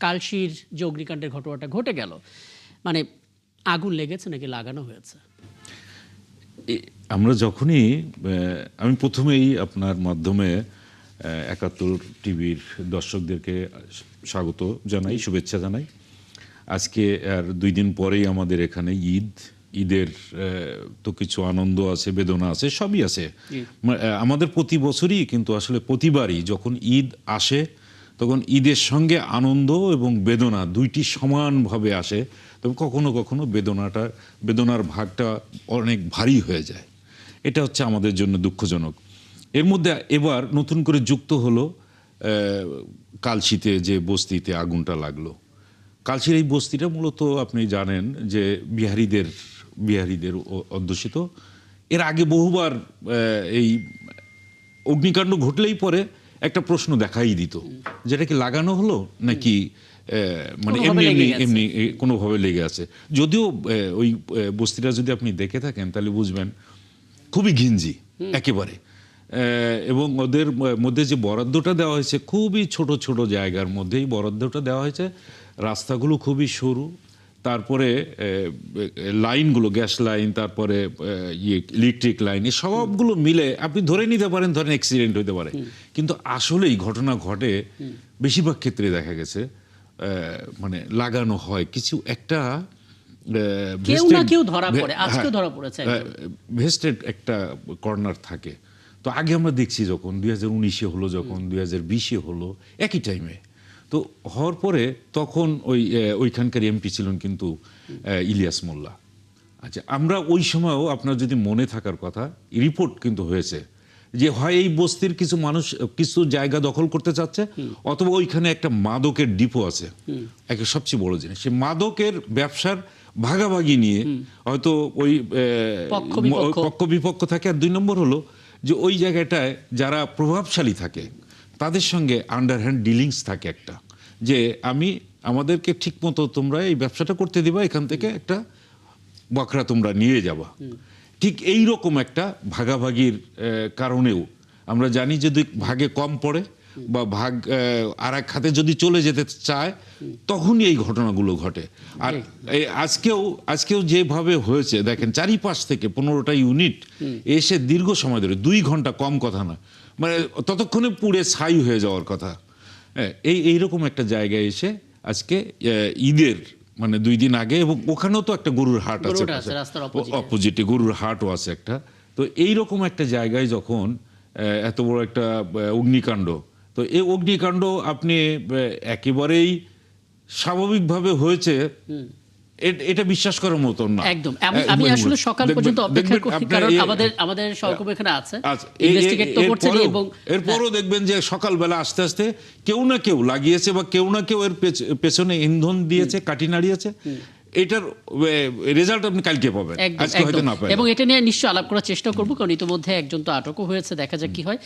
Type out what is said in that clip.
কালশির যে অগ্নিকাণ্ডের ঘটনাটা ঘটে গেল, মানে আগুন লেগেছে নাকি লাগানো হয়েছে? আমরা যখনই আমি প্রথমেই আপনার মাধ্যমে ৭১ টিভির দর্শকদেরকে স্বাগত জানাই, শুভেচ্ছা জানাই। আজকে আর ২ দিন পরেই আমাদের এখানে ঈদের তো কিছু আনন্দ আছে, বেদনা আছে, সবই আছে। আমাদের প্রতি বছরই কিন্তু আসলে প্রতিবারই যখন ঈদ আসে তখন ঈদের সঙ্গে আনন্দ এবং বেদনা দুইটি সমানভাবে আসে, তবে কখনো কখনো বেদনার ভাগটা অনেক ভারী হয়ে যায়। এটা হচ্ছে আমাদের জন্য দুঃখজনক। এর মধ্যে এবার নতুন করে যুক্ত হলো কালশিতে যে বস্তিতে আগুনটা লাগলো। কালশির এই বস্তিটা মূলত আপনি জানেন যে বিহারীদের অধ্যুষিত। এর আগে বহুবার এই অগ্নিকাণ্ড ঘটলেই পরে একটা প্রশ্ন দেখাই দিত, যেটা কি লাগানো হলো নাকি মানে এমনি এমনি এমনি কোনোভাবে লেগে আছে। যদিও ওই বস্তিটা যদি আপনি দেখে থাকেন তাহলে বুঝবেন খুবই ঘিঞ্জি একেবারে, এবং ওদের মধ্যে যে বরাদ্দটা দেওয়া হয়েছে খুবই ছোট ছোট জায়গার মধ্যেই বরাদ্দটা দেওয়া হয়েছে। রাস্তাগুলো খুবই সরু, তারপরে লাইনগুলো, গ্যাস লাইন, তারপরে ইলেকট্রিক লাইন, এই সবগুলো মিলে আপনি ধরে নিতে পারেন ধরেন অ্যাক্সিডেন্ট হতে পারে, কিন্তু আসলেই ঘটনা ঘটে বেশিরভাগ ক্ষেত্রে দেখা গেছে মানে লাগানো হয় কিছু একটা ভেস্টেড একটা কর্নার থাকে। তো আগে আমরা দেখছি যখন 2019-এ হলো, যখন 2020-এ হলো, একই টাইমে তো হওয়ার পরে তখন ওইখানকার এমপি ছিলেন কিন্তু ইলিয়াস মোল্লা। আচ্ছা, আমরা ওই সময়ও আপনার যদি মনে থাকার কথা, রিপোর্ট কিন্তু হয়েছে যে হয় এই বস্তির কিছু মানুষ কিছু জায়গা দখল করতে চাচ্ছে, অথবা ওইখানে একটা মাদকের ডিপো আছে, একটা সবচেয়ে বড় জিনিস। সেই মাদকের ব্যবসার ভাগাভাগি নিয়ে হয়তো ওই পক্ষ বিপক্ষ থাকে। আর 2 নম্বর হলো যে ওই জায়গাটায় যারা প্রভাবশালী থাকে তাদের সঙ্গে আন্ডারহ্যান্ড ডিলিংস থাকে একটা, যে আমাদেরকে ঠিক মতো তোমরা এই ব্যবসাটা করতে দিবা, এখান থেকে একটা বকরা তোমরা নিয়ে যাবা। ঠিক এই রকম একটা ভাগাভাগির কারণেও আমরা জানি যদি ভাগে কম পড়ে বা ভাগ আর এক খাতে যদি চলে যেতে চায় তখনই এই ঘটনাগুলো ঘটে। আর আজকেও যেভাবে হয়েছে দেখেন, চারিপাশ থেকে 15টা ইউনিট এসে দীর্ঘ সময় ধরে 2 ঘন্টা, কম কথা না, মানে ততক্ষণে পুড়ে ছাই হয়ে যাওয়ার কথা। এইরকম একটা জায়গায় এসে আজকে ঈদের মানে 2 দিন আগে, এবং ওখানেও তো একটা গরুর হাট আছে, অপোজিটে গরুর হাটও আছে একটা। তো এইরকম একটা জায়গায় যখন এত বড় একটা অগ্নিকাণ্ড, তো এই অগ্নিকাণ্ড আপনি একেবারেই স্বাভাবিকভাবে হয়েছে এটা বিশ্বাস করার মতন না। একদম। আমি আসলে সকাল পর্যন্ত অপেক্ষা করি, কারণ আমাদের সহকর্মী এখানে আছে, ইনভেস্টিগেট তো করছেন, এবং এরপরও দেখবেন যে সকালবেলা আস্তে আস্তে কেউ না কেউ লাগিয়েছে বা কেউ না কেউ এর পেছনে ইন্ধন দিয়েছে, কাঠি নাড়িয়েছে। এটার রেজাল্ট আপনি কালকে পাবেন, আজকে হয়তো না পাবেন। এবং এটা নিয়ে নিশ্চয়ই আলাপ করার চেষ্টা করব, কারণ ইতিমধ্যে একজন তো আটকও হয়েছে, দেখা যাক কি হয়।